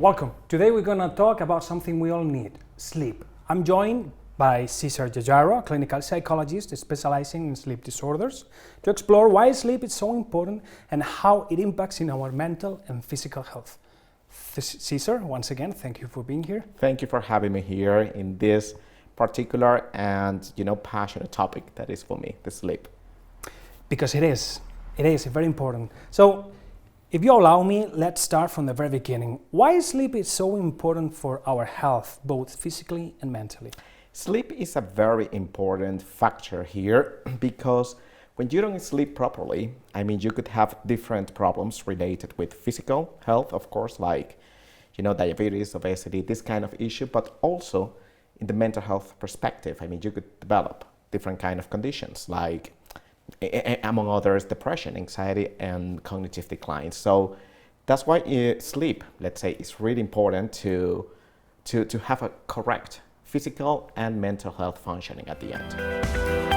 Welcome. Today we're going to talk about something we all need, sleep. I'm joined by César Jayaro, a clinical psychologist specializing in sleep disorders, to explore why sleep is so important and how it impacts in our mental and physical health. César, once again, thank you for being here. Thank you for having me here in this particular and passionate topic that is for me, the sleep. Because it is very important. So, if you allow me, let's start from the very beginning. Why sleep is so important for our health, both physically and mentally? Sleep is a very important factor here because when you don't sleep properly, you could have different problems related with physical health, of course, like diabetes, obesity, this kind of issue, but also in the mental health perspective. you could develop different kind of conditions like, among others, depression, anxiety, and cognitive decline. So that's why sleep, let's say, is really important to have a correct physical and mental health functioning at the end.